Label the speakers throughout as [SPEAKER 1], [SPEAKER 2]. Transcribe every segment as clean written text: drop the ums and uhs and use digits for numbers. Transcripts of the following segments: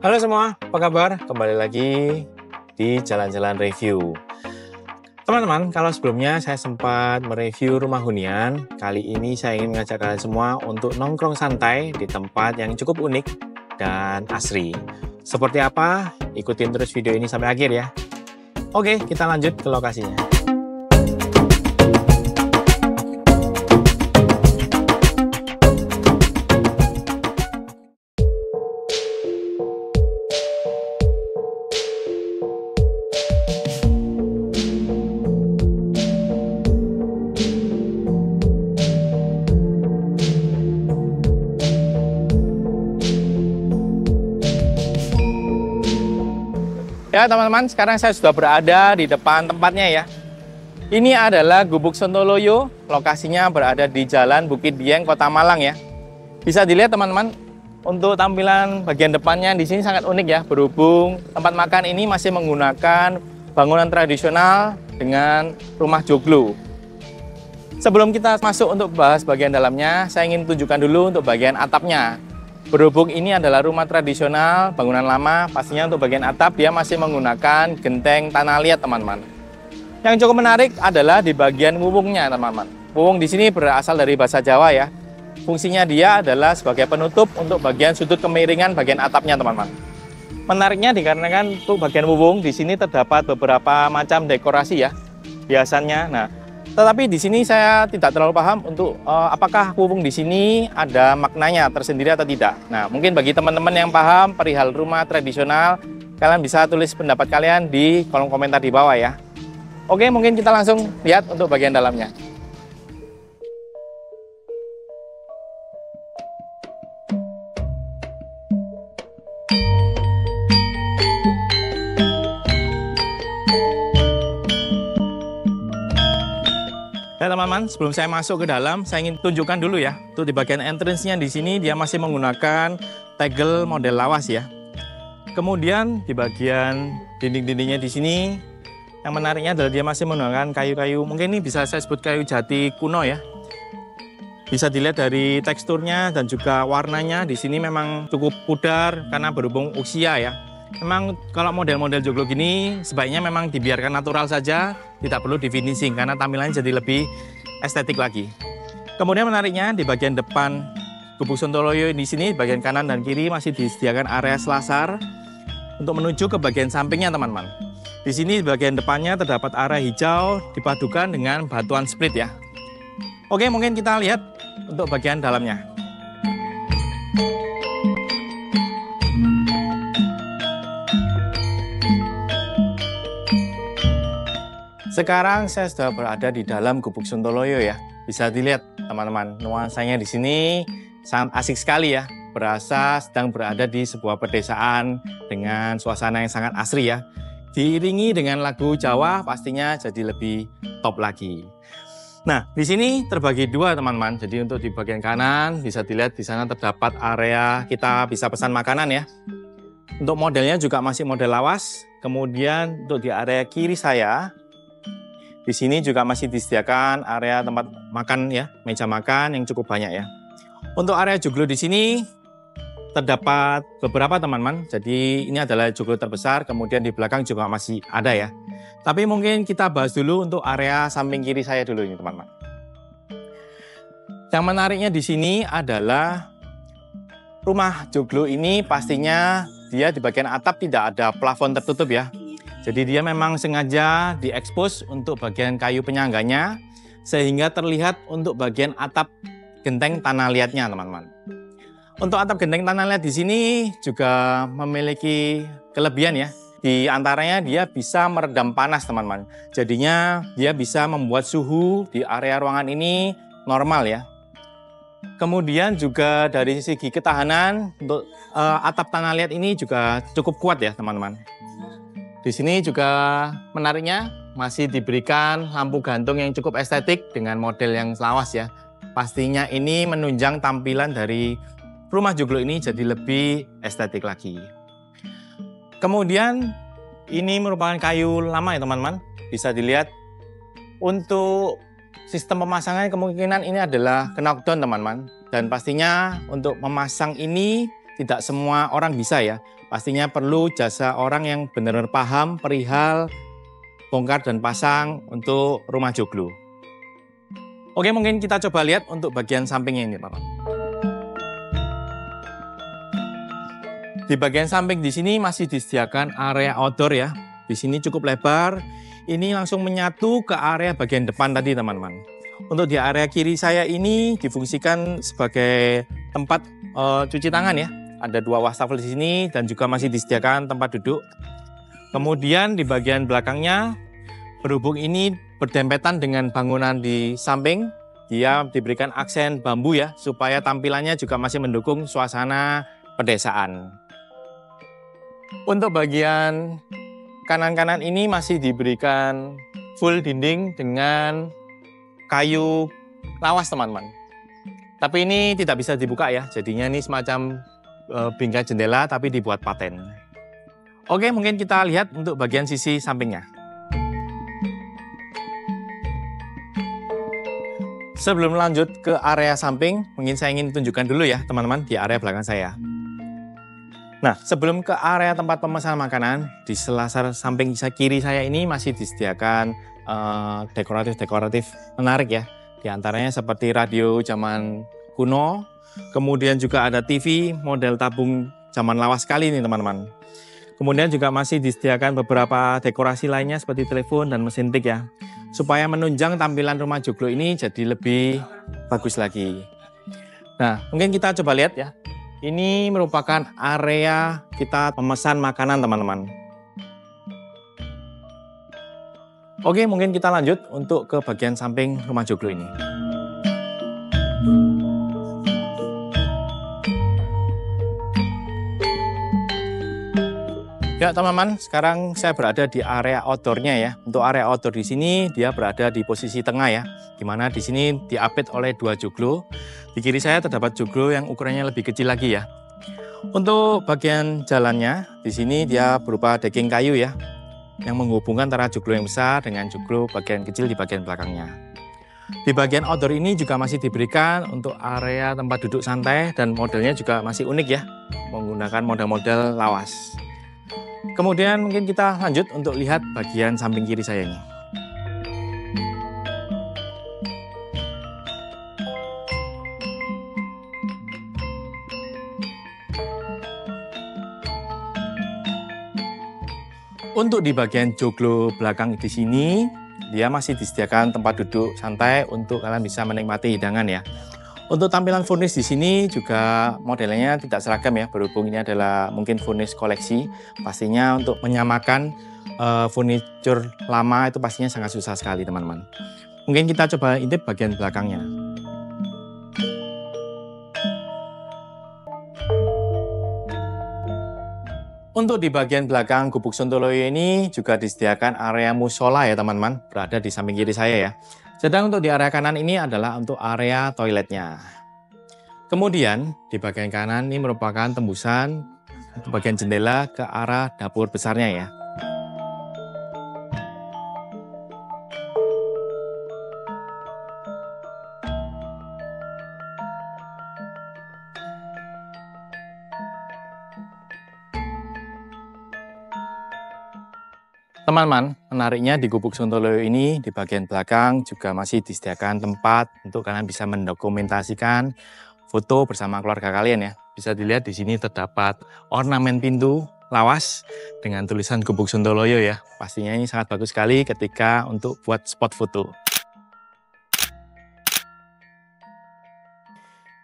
[SPEAKER 1] Halo semua, apa kabar? Kembali lagi di Jalan-Jalan Review. Teman-teman, kalau sebelumnya saya sempat mereview rumah hunian, kali ini saya ingin mengajak kalian semua untuk nongkrong santai di tempat yang cukup unik dan asri. Seperti apa? Ikutin terus video ini sampai akhir ya. Oke, kita lanjut ke lokasinya. Ya teman-teman, sekarang saya sudah berada di depan tempatnya ya. Ini adalah Gubuk Sontoloyo, lokasinya berada di Jalan Bukit Dieng, Kota Malang ya. Bisa dilihat teman-teman, untuk tampilan bagian depannya di sini sangat unik ya, berhubung tempat makan ini masih menggunakan bangunan tradisional dengan rumah joglo. Sebelum kita masuk untuk bahas bagian dalamnya, saya ingin tunjukkan dulu untuk bagian atapnya. Berhubung ini adalah rumah tradisional, bangunan lama, pastinya untuk bagian atap dia masih menggunakan genteng tanah liat, teman-teman. Yang cukup menarik adalah di bagian wuwungnya, teman-teman. Wuwung di sini berasal dari bahasa Jawa ya. Fungsinya dia adalah sebagai penutup untuk bagian sudut kemiringan bagian atapnya, teman-teman. Menariknya dikarenakan untuk bagian wuwung di sini terdapat beberapa macam dekorasi ya, biasanya. Nah, tetapi di sini saya tidak terlalu paham untuk apakah wuwung di sini ada maknanya tersendiri atau tidak. Nah, mungkin bagi teman-teman yang paham perihal rumah tradisional, kalian bisa tulis pendapat kalian di kolom komentar di bawah ya. Oke, mungkin kita langsung lihat untuk bagian dalamnya. Ya teman-teman, sebelum saya masuk ke dalam, saya ingin tunjukkan dulu ya. Untuk di bagian entrance-nya di sini dia masih menggunakan tegel model lawas ya. Kemudian di bagian dinding-dindingnya di sini, yang menariknya adalah dia masih menggunakan kayu-kayu. Mungkin ini bisa saya sebut kayu jati kuno ya. Bisa dilihat dari teksturnya dan juga warnanya di sini memang cukup pudar karena berhubung usia ya. Memang kalau model-model joglo gini sebaiknya memang dibiarkan natural saja, tidak perlu di finishing karena tampilannya jadi lebih estetik lagi. Kemudian menariknya di bagian depan Gubuk Sontoloyo di sini, bagian kanan dan kiri masih disediakan area selasar untuk menuju ke bagian sampingnya teman-teman. Di sini bagian depannya terdapat area hijau dipadukan dengan batuan split ya. Oke, mungkin kita lihat untuk bagian dalamnya. Sekarang saya sudah berada di dalam Gubuk Sontoloyo ya. Bisa dilihat teman-teman, nuansanya di sini sangat asik sekali ya. Berasa sedang berada di sebuah pedesaan dengan suasana yang sangat asri ya. Diiringi dengan lagu Jawa pastinya jadi lebih top lagi. Nah, di sini terbagi dua teman-teman. Jadi untuk di bagian kanan bisa dilihat di sana terdapat area kita bisa pesan makanan ya. Untuk modelnya juga masih model lawas. Kemudian untuk di area kiri saya, di sini juga masih disediakan area tempat makan ya, meja makan yang cukup banyak ya. Untuk area joglo di sini terdapat beberapa teman-teman. Jadi ini adalah joglo terbesar, kemudian di belakang juga masih ada ya. Tapi mungkin kita bahas dulu untuk area samping kiri saya dulu ini teman-teman. Yang menariknya di sini adalah rumah joglo ini pastinya dia di bagian atap tidak ada plafon tertutup ya. Jadi dia memang sengaja diekspos untuk bagian kayu penyangganya sehingga terlihat untuk bagian atap genteng tanah liatnya teman-teman. Untuk atap genteng tanah liat di sini juga memiliki kelebihan ya. Di antaranya dia bisa meredam panas teman-teman. Jadinya dia bisa membuat suhu di area ruangan ini normal ya. Kemudian juga dari segi ketahanan untuk atap tanah liat ini juga cukup kuat ya teman-teman. Di sini juga menariknya masih diberikan lampu gantung yang cukup estetik dengan model yang lawas ya. Pastinya ini menunjang tampilan dari rumah joglo ini jadi lebih estetik lagi. Kemudian ini merupakan kayu lama ya teman-teman. Bisa dilihat untuk sistem pemasangan kemungkinan ini adalah knockdown teman-teman. Dan pastinya untuk memasang ini tidak semua orang bisa ya. pastinya perlu jasa orang yang benar-benar paham perihal bongkar dan pasang untuk rumah joglo. Oke, mungkin kita coba lihat untuk bagian sampingnya ini, teman-teman. Di bagian samping di sini masih disediakan area outdoor ya. Di sini cukup lebar. Ini langsung menyatu ke area bagian depan tadi, teman-teman. Untuk di area kiri saya ini difungsikan sebagai tempat cuci tangan ya. Ada 2 wastafel di sini dan juga masih disediakan tempat duduk. Kemudian di bagian belakangnya, berhubung ini berdempetan dengan bangunan di samping, dia diberikan aksen bambu ya, supaya tampilannya juga masih mendukung suasana pedesaan. Untuk bagian kanan-kanan ini masih diberikan full dinding dengan kayu lawas, teman-teman. Tapi ini tidak bisa dibuka ya, jadinya ini semacam bingkai jendela tapi dibuat paten. Oke, mungkin kita lihat untuk bagian sisi sampingnya. Sebelum lanjut ke area samping, mungkin saya ingin tunjukkan dulu ya teman-teman di area belakang saya. Nah, sebelum ke area tempat pemesanan makanan, di selasar samping kiri saya ini masih disediakan dekoratif-dekoratif menarik ya. Di antaranya seperti radio zaman kuno, kemudian juga ada TV model tabung zaman lawas sekali nih teman-teman. Kemudian juga masih disediakan beberapa dekorasi lainnya seperti telepon dan mesin tik ya. Supaya menunjang tampilan rumah joglo ini jadi lebih bagus lagi. Nah, mungkin kita coba lihat ya. Ini merupakan area kita memesan makanan teman-teman. Oke, mungkin kita lanjut untuk ke bagian samping rumah joglo ini. Ya teman-teman, sekarang saya berada di area outdoor-nya ya. Untuk area outdoor di sini dia berada di posisi tengah ya, di mana di sini diapit oleh 2 joglo. Di kiri saya terdapat joglo yang ukurannya lebih kecil lagi ya. Untuk bagian jalannya di sini dia berupa decking kayu ya, yang menghubungkan antara joglo yang besar dengan joglo bagian kecil di bagian belakangnya. Di bagian outdoor ini juga masih diberikan untuk area tempat duduk santai dan modelnya juga masih unik ya, menggunakan model-model lawas. Kemudian mungkin kita lanjut untuk lihat bagian samping kiri saya ini. Untuk di bagian joglo belakang di sini, dia masih disediakan tempat duduk santai untuk kalian bisa menikmati hidangan ya. Untuk tampilan furnish di sini juga modelnya tidak seragam ya, berhubung ini adalah mungkin furnish koleksi. Pastinya untuk menyamakan furniture lama itu pastinya sangat susah sekali teman-teman. Mungkin kita coba intip bagian belakangnya. Untuk di bagian belakang gubuk Sontoloyo ini juga disediakan area musola ya teman-teman, berada di samping kiri saya ya. Sedang untuk di area kanan ini adalah untuk area toiletnya. Kemudian di bagian kanan ini merupakan tembusan bagian jendela ke arah dapur besarnya ya. Teman-teman, menariknya di gubuk Sontoloyo ini di bagian belakang juga masih disediakan tempat untuk kalian bisa mendokumentasikan foto bersama keluarga kalian ya. Bisa dilihat di sini terdapat ornamen pintu lawas dengan tulisan gubuk Sontoloyo ya. Pastinya ini sangat bagus sekali ketika untuk buat spot foto.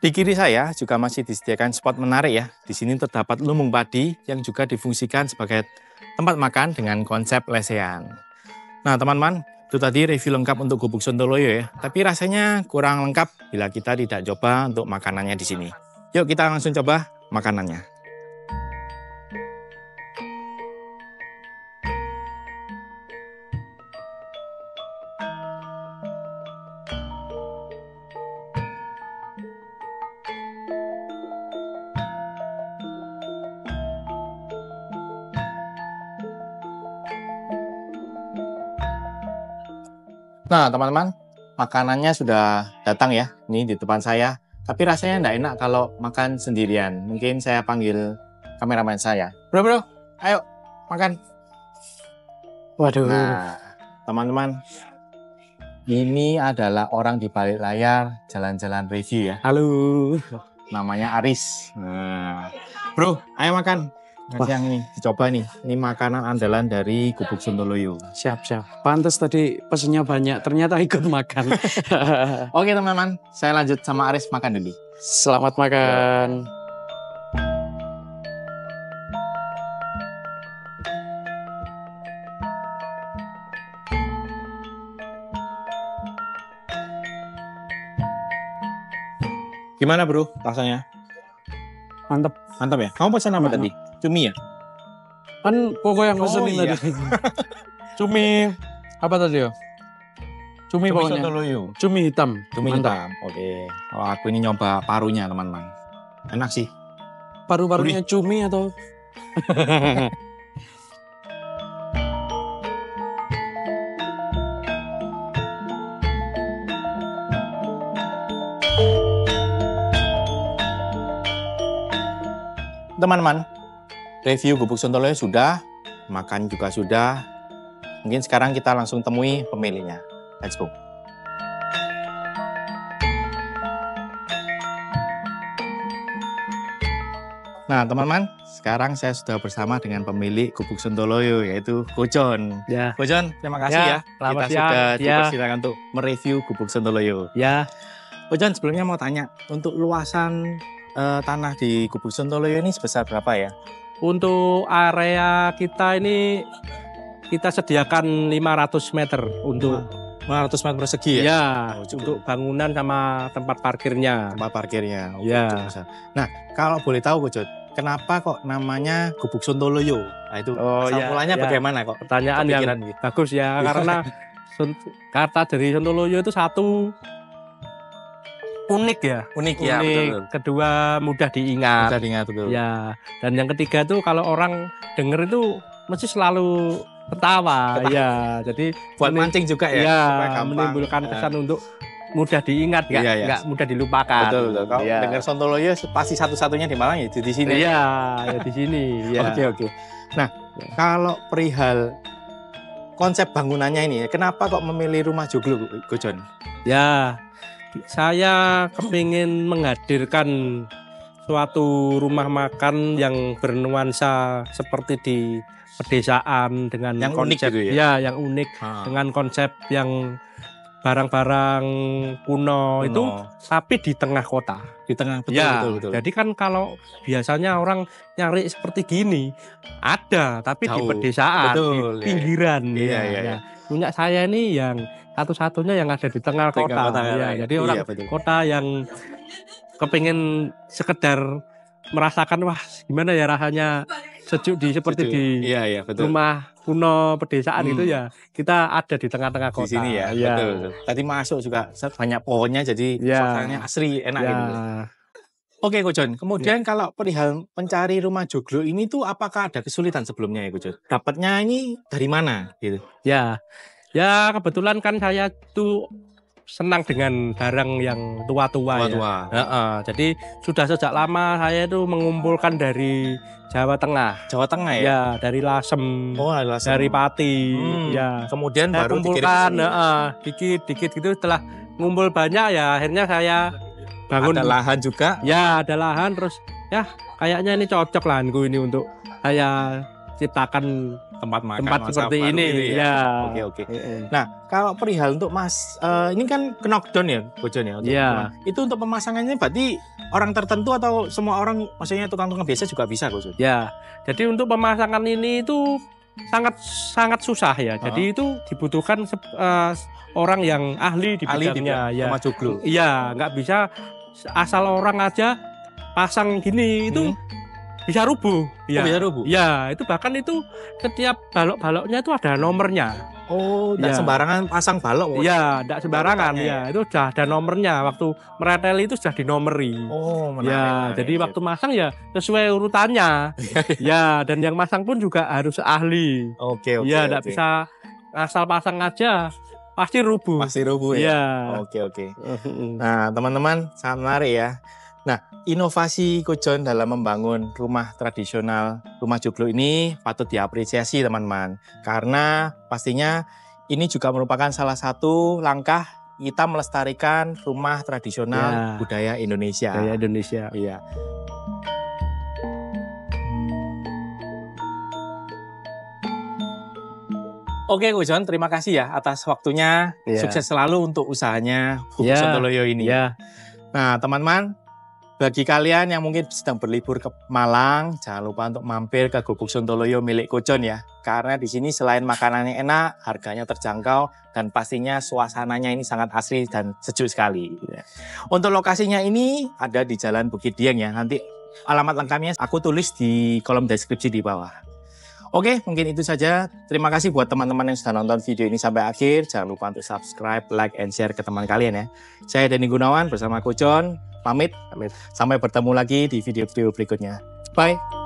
[SPEAKER 1] Di kiri saya juga masih disediakan spot menarik ya. Di sini terdapat lumbung padi yang juga difungsikan sebagai tempat makan dengan konsep lesehan. Nah teman-teman, itu tadi review lengkap untuk gubuk Sontoloyo ya. Tapi rasanya kurang lengkap bila kita tidak coba untuk makanannya di sini. Yuk kita langsung coba makanannya. Nah teman-teman, makanannya sudah datang ya, ini di depan saya. Tapi rasanya tidak enak kalau makan sendirian. Mungkin saya panggil kameramen saya. Bro, ayo makan.
[SPEAKER 2] Waduh.
[SPEAKER 1] Nah, teman-teman, ini adalah orang di balik layar jalan-jalan review ya.
[SPEAKER 2] Halo.
[SPEAKER 1] Namanya Aris. Nah, bro, ayo makan. Yang ini dicoba nih. Ini makanan andalan dari Gubuk Sontoloyo.
[SPEAKER 2] Siap. Pantes tadi pesennya banyak, ternyata ikut makan.
[SPEAKER 1] Oke teman-teman, saya lanjut sama Aris makan dulu.
[SPEAKER 2] Selamat makan.
[SPEAKER 1] Gimana bro rasanya?
[SPEAKER 2] Mantep.
[SPEAKER 1] Mantap ya? Kamu pesan apa tadi? Cumi ya?
[SPEAKER 2] Kan Koko yang pesenin
[SPEAKER 1] iya.
[SPEAKER 2] tadi. Cumi apa tadi ya? Cumi pokoknya.
[SPEAKER 1] Sontoloyo.
[SPEAKER 2] Cumi hitam.
[SPEAKER 1] Cumi
[SPEAKER 2] Mantap.
[SPEAKER 1] hitam. Oke. Oh, aku ini nyoba parunya teman-teman. Enak sih.
[SPEAKER 2] Paru-parunya cumi atau?
[SPEAKER 1] Teman-teman, review Gubuk Sontoloyo sudah, makan juga sudah. Mungkin sekarang kita langsung temui pemiliknya. Let's go. Nah, teman-teman, sekarang saya sudah bersama dengan pemilik Gubuk Sontoloyo, yaitu Kojon.
[SPEAKER 2] Ya.
[SPEAKER 1] Kojon, terima kasih ya.
[SPEAKER 2] Selamat
[SPEAKER 1] Kita
[SPEAKER 2] siang.
[SPEAKER 1] sudah
[SPEAKER 2] Ya.
[SPEAKER 1] dipersilakan untuk mereview Gubuk Sontoloyo.
[SPEAKER 2] Ya.
[SPEAKER 1] Kojon, sebelumnya mau tanya, untuk luasan tanah di Gubuk Sontoloyo ini sebesar berapa ya?
[SPEAKER 2] Untuk area kita ini kita sediakan 500 meter untuk
[SPEAKER 1] 500 meter persegi ya?
[SPEAKER 2] ya,
[SPEAKER 1] Oh, cukup.
[SPEAKER 2] untuk bangunan sama tempat parkirnya.
[SPEAKER 1] Tempat parkirnya. Oh,
[SPEAKER 2] Ya.
[SPEAKER 1] cukup besar. Nah, kalau boleh tahu Kojon, kenapa kok namanya Gubuk Sontoloyo? Nah, itu
[SPEAKER 2] Oh,
[SPEAKER 1] asal
[SPEAKER 2] ya,
[SPEAKER 1] mulanya
[SPEAKER 2] ya.
[SPEAKER 1] bagaimana kok?
[SPEAKER 2] Pertanyaan yang
[SPEAKER 1] Kepikiran gitu.
[SPEAKER 2] bagus ya, karena kata dari Sontoloyo itu satu unik ya.
[SPEAKER 1] Unik ya, betul.
[SPEAKER 2] Kedua mudah diingat.
[SPEAKER 1] Bisa diingat betul.
[SPEAKER 2] Ya, dan yang ketiga tuh kalau orang denger itu mesti selalu ketawa. Ya, jadi
[SPEAKER 1] Buat mancing juga ya,
[SPEAKER 2] ya,
[SPEAKER 1] supaya gampang.
[SPEAKER 2] menimbulkan kesan untuk mudah diingat, nggak
[SPEAKER 1] Iya, iya.
[SPEAKER 2] nggak mudah dilupakan.
[SPEAKER 1] Betul. Kalau
[SPEAKER 2] Ya.
[SPEAKER 1] dengar Sontoloyo pasti satu-satunya di Malang ya di sini.
[SPEAKER 2] Iya, ya di sini. Ya.
[SPEAKER 1] Oke. Nah, kalau perihal konsep bangunannya ini, kenapa kok memilih rumah joglo, Kojon?
[SPEAKER 2] Ya, saya kepingin menghadirkan suatu rumah makan yang bernuansa seperti di pedesaan dengan
[SPEAKER 1] Yang unik
[SPEAKER 2] konsep
[SPEAKER 1] gitu ya?
[SPEAKER 2] ya, yang unik
[SPEAKER 1] Ah,
[SPEAKER 2] dengan konsep yang barang-barang kuno itu tapi di tengah kota.
[SPEAKER 1] di tengah betul,
[SPEAKER 2] Ya,
[SPEAKER 1] betul.
[SPEAKER 2] jadi kan kalau biasanya orang nyari seperti gini ada, tapi di
[SPEAKER 1] Jauh.
[SPEAKER 2] pedesaan,
[SPEAKER 1] Betul,
[SPEAKER 2] di
[SPEAKER 1] ya.
[SPEAKER 2] pinggiran.
[SPEAKER 1] Iya.
[SPEAKER 2] Ya. Punya saya ini yang satu-satunya yang ada di tengah
[SPEAKER 1] Tengah
[SPEAKER 2] kota.
[SPEAKER 1] kota,
[SPEAKER 2] Ya,
[SPEAKER 1] ya.
[SPEAKER 2] jadi
[SPEAKER 1] Iya,
[SPEAKER 2] orang
[SPEAKER 1] betul.
[SPEAKER 2] kota yang kepingin sekedar merasakan wah gimana ya rasanya sejuk di seperti
[SPEAKER 1] Sejuk.
[SPEAKER 2] di
[SPEAKER 1] Iya, betul.
[SPEAKER 2] rumah kuno pedesaan itu ya kita ada di tengah-tengah
[SPEAKER 1] Di
[SPEAKER 2] kota.
[SPEAKER 1] sini ya,
[SPEAKER 2] Ya.
[SPEAKER 1] betul. Tadi masuk juga banyak pohonnya jadi
[SPEAKER 2] Ya.
[SPEAKER 1] suasananya asri, enak
[SPEAKER 2] Ya.
[SPEAKER 1] gitu. Oke, Kojon. Kemudian kalau perihal mencari rumah joglo ini tuh apakah ada kesulitan sebelumnya ya, Kojon? Dapatnya ini dari mana gitu?
[SPEAKER 2] Ya, ya kebetulan kan saya tuh senang dengan barang yang tua-tua ya.
[SPEAKER 1] Tua-tua.
[SPEAKER 2] Heeh, jadi sudah sejak lama saya itu mengumpulkan dari Jawa Tengah.
[SPEAKER 1] Jawa Tengah ya?
[SPEAKER 2] Ya, dari Lasem,
[SPEAKER 1] Oh, adalah
[SPEAKER 2] dari Pati. Ya,
[SPEAKER 1] Kemudian
[SPEAKER 2] saya
[SPEAKER 1] baru dikirim ke
[SPEAKER 2] kumpulkan,
[SPEAKER 1] sini.
[SPEAKER 2] dikit-dikit gitu. Setelah ngumpul banyak ya, akhirnya saya bangun.
[SPEAKER 1] Ada lahan juga.
[SPEAKER 2] Ya, ada lahan terus ya kayaknya ini cocok lahanku ini untuk saya ciptakan
[SPEAKER 1] Tempat makan
[SPEAKER 2] tempat
[SPEAKER 1] masa
[SPEAKER 2] seperti
[SPEAKER 1] baru
[SPEAKER 2] ini.
[SPEAKER 1] gitu
[SPEAKER 2] Ya.
[SPEAKER 1] Oke. Nah, kalau perihal untuk ini kan knockdown ya, Kojon ya? Untuk
[SPEAKER 2] Iya.
[SPEAKER 1] rumah. Itu untuk pemasangannya berarti orang tertentu atau semua orang, maksudnya tukang-tukang biasa juga bisa, Kojon?
[SPEAKER 2] Ya, jadi untuk pemasangan ini itu sangat susah ya. Jadi itu dibutuhkan orang yang ahli di
[SPEAKER 1] Ahli di
[SPEAKER 2] bidangnya. Ya,
[SPEAKER 1] rumah joglo.
[SPEAKER 2] iya, nggak bisa asal orang aja pasang gini itu bisa rubuh.
[SPEAKER 1] Oh, bisa rubuh?
[SPEAKER 2] Ya, itu bahkan itu setiap balok-baloknya itu ada nomornya.
[SPEAKER 1] Oh, tidak
[SPEAKER 2] Ya.
[SPEAKER 1] sembarangan pasang balok.
[SPEAKER 2] Iya, tidak sembarangan.
[SPEAKER 1] Baloknya
[SPEAKER 2] Ya, itu sudah ada nomornya. Waktu meretel itu sudah dinomori.
[SPEAKER 1] Oh, menarik.
[SPEAKER 2] Ya,
[SPEAKER 1] menarik.
[SPEAKER 2] jadi waktu masang ya sesuai urutannya. Ya, dan yang masang pun juga harus ahli.
[SPEAKER 1] Oke.
[SPEAKER 2] Ya, tidak bisa asal pasang aja, pasti rubuh.
[SPEAKER 1] Masih rubuh ya?
[SPEAKER 2] Ya.
[SPEAKER 1] Oke. Nah, teman-teman, sangat menarik ya. Inovasi Kojon dalam membangun rumah tradisional, rumah joglo ini patut diapresiasi teman-teman. Karena pastinya ini juga merupakan salah satu langkah kita melestarikan rumah tradisional
[SPEAKER 2] Ya.
[SPEAKER 1] budaya Indonesia.
[SPEAKER 2] Gaya Indonesia.
[SPEAKER 1] Iya. Oke Kojon, terima kasih ya atas waktunya.
[SPEAKER 2] Iya.
[SPEAKER 1] Sukses selalu untuk usahanya Gubuk
[SPEAKER 2] Ya.
[SPEAKER 1] Sontoloyo ini.
[SPEAKER 2] Ya,
[SPEAKER 1] Nah teman-teman, bagi kalian yang mungkin sedang berlibur ke Malang, jangan lupa untuk mampir ke Gubuk Sontoloyo milik Kojon ya. Karena di sini selain makanannya enak, harganya terjangkau, dan pastinya suasananya ini sangat asri dan sejuk sekali. Untuk lokasinya ini ada di Jalan Bukit Dieng ya. Nanti alamat lengkapnya aku tulis di kolom deskripsi di bawah. Oke, mungkin itu saja. Terima kasih buat teman-teman yang sudah nonton video ini sampai akhir. Jangan lupa untuk subscribe, like, and share ke teman kalian ya. Saya Denny Gunawan bersama Kojon. Pamit. Sampai bertemu lagi di video-video berikutnya. Bye.